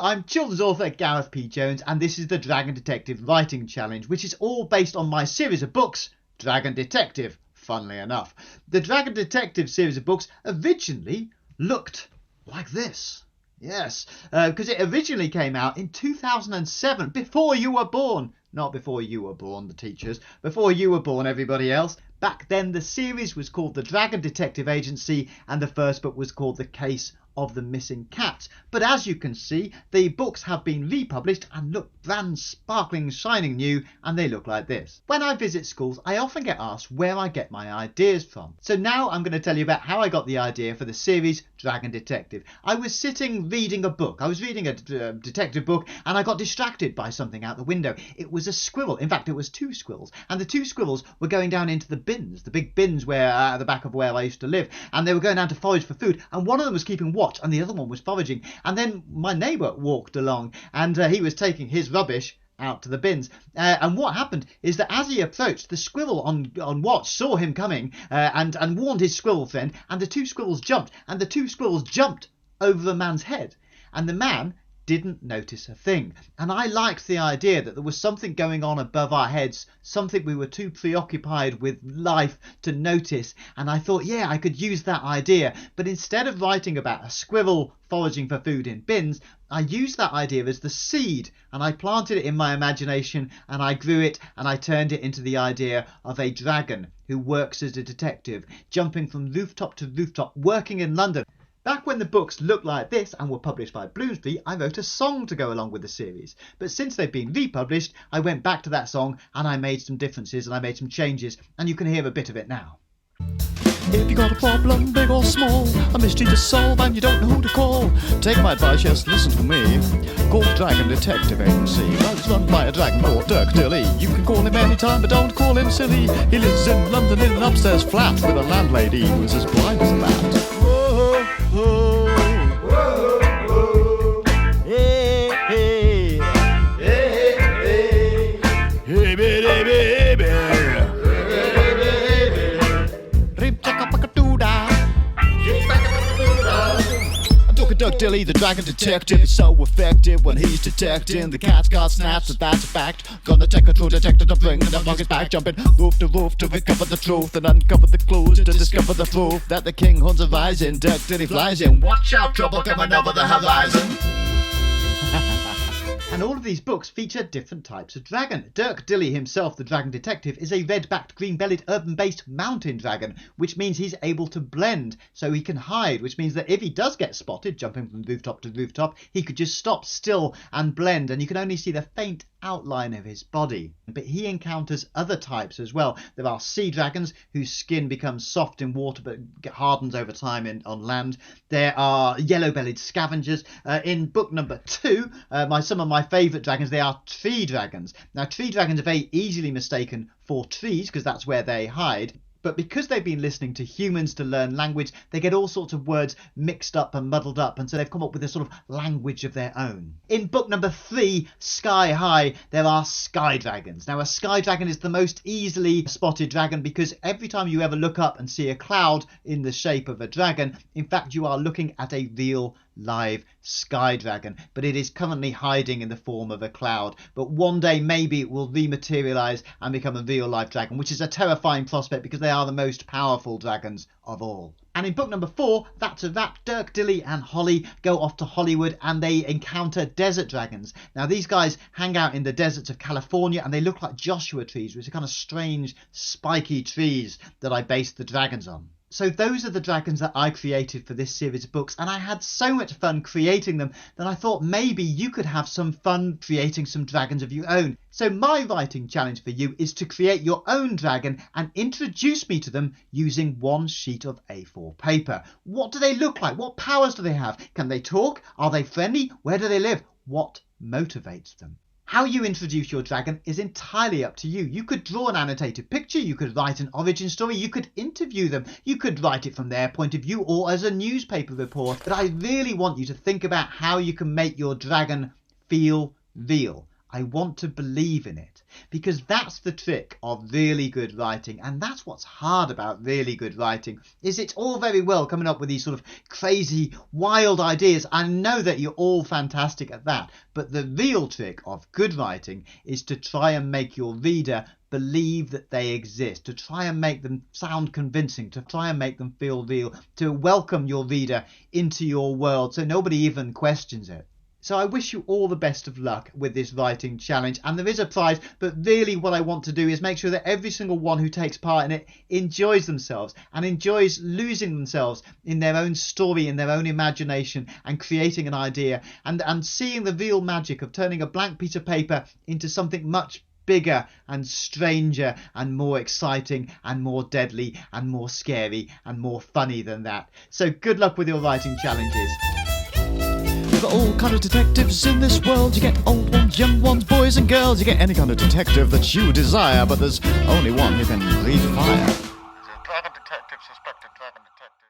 I'm children's author Gareth P. Jones, and this is the Dragon Detective Writing Challenge, which is all based on my series of books, Dragon Detective, funnily enough. The Dragon Detective series of books originally looked like this. Yes, because it originally came out in 2007, before you were born. Not before you were born, the teachers. Before you were born, everybody else. Back then, the series was called The Dragon Detective Agency, and the first book was called The Case of the Missing Cat. But as you can see, the books have been republished and look brand sparkling, shining new, and they look like this. When I visit schools, I often get asked where I get my ideas from. So now I'm going to tell you about how I got the idea for the series Dragon Detective. I was sitting reading a book. I was reading a detective book, and I got distracted by something out the window. It was a squirrel. In fact, it was two squirrels, and the two squirrels were going down into the bins, the big bins where at the back of where I used to live, and they were going down to forage for food, and one of them was keeping watch and the other one was foraging. And then my neighbour walked along, and he was taking his rubbish out to the bins, and what happened is that as he approached, the squirrel on watch saw him coming and warned his squirrel friend, and the two squirrels jumped over the man's head, and the man didn't notice a thing. And I liked the idea that there was something going on above our heads, something we were too preoccupied with life to notice, and I thought, yeah, I could use that idea. But instead of writing about a squirrel foraging for food in bins, I used that idea as the seed, and I planted it in my imagination, and I grew it, and I turned it into the idea of a dragon who works as a detective, jumping from rooftop to rooftop, working in London. Back when the books looked like this and were published by Bloomsbury, I wrote a song to go along with the series. But since they've been republished, I went back to that song and I made some differences and I made some changes, and you can hear a bit of it now. If you got a problem, big or small, a mystery to solve and you don't know who to call, take my advice, just listen to me. Call the Dragon Detective Agency. Well, it's run by a dragon called Dirk Dilly. You can call him anytime, but don't call him silly. He lives in London in an upstairs flat with a landlady who's as blind as a bat. Whoa, whoa, whoa, whoa. Hey, hey, hey, hey, hey, baby, baby. Dirk Dilly, the Dragon Detective, is so effective when he's detecting. The cat's got snaps, but that's a fact. Gonna take a true detective to bring the monkey's back, jumping roof to recover the truth and uncover the clues to discover the proof that the king hunts a rising. Dirk Dilly flies in. Watch out, trouble coming over the horizon. And all of these books feature different types of dragon. Dirk Dilly himself, the Dragon Detective, is a red-backed, green-bellied, urban-based mountain dragon, which means he's able to blend, so he can hide, which means that if he does get spotted jumping from rooftop to rooftop, he could just stop still and blend, and you can only see the faint outline of his body. But he encounters other types as well. There are sea dragons whose skin becomes soft in water but hardens over time on land. There are yellow-bellied scavengers. In book number 2, some of my favourite dragons, they are tree dragons. Now, tree dragons are very easily mistaken for trees because that's where they hide. But because they've been listening to humans to learn language, they get all sorts of words mixed up and muddled up, and so they've come up with a sort of language of their own. In book number 3, Sky High, there are sky dragons. Now, a sky dragon is the most easily spotted dragon because every time you ever look up and see a cloud in the shape of a dragon, in fact, you are looking at a real live sky dragon, but it is currently hiding in the form of a cloud. But one day maybe it will rematerialize and become a real live dragon, which is a terrifying prospect because they are the most powerful dragons of all. And in book number 4, that's a wrap. Dirk Dilly and Holly go off to Hollywood and they encounter desert dragons. Now, these guys hang out in the deserts of California and they look like Joshua trees, which are kind of strange spiky trees that I based the dragons on. So those are the dragons that I created for this series of books, and I had so much fun creating them that I thought maybe you could have some fun creating some dragons of your own. So my writing challenge for you is to create your own dragon and introduce me to them using one sheet of A4 paper. What do they look like? What powers do they have? Can they talk? Are they friendly? Where do they live? What motivates them? How you introduce your dragon is entirely up to you. You could draw an annotated picture, you could write an origin story, you could interview them, you could write it from their point of view or as a newspaper report. But I really want you to think about how you can make your dragon feel real. I want to believe in it, because that's the trick of really good writing, and that's what's hard about really good writing, is it's all very well coming up with these sort of crazy, wild ideas. I know that you're all fantastic at that, but the real trick of good writing is to try and make your reader believe that they exist, to try and make them sound convincing, to try and make them feel real, to welcome your reader into your world so nobody even questions it. So I wish you all the best of luck with this writing challenge, and there is a prize, but really what I want to do is make sure that every single one who takes part in it enjoys themselves and enjoys losing themselves in their own story, in their own imagination, and creating an idea and seeing the real magic of turning a blank piece of paper into something much bigger and stranger and more exciting and more deadly and more scary and more funny than that. So good luck with your writing challenges. There are all kind of detectives in this world. You get old ones, young ones, boys and girls. You get any kind of detective that you desire, but there's only one who can breathe fire. Dragon Detective suspected Dragon Detective.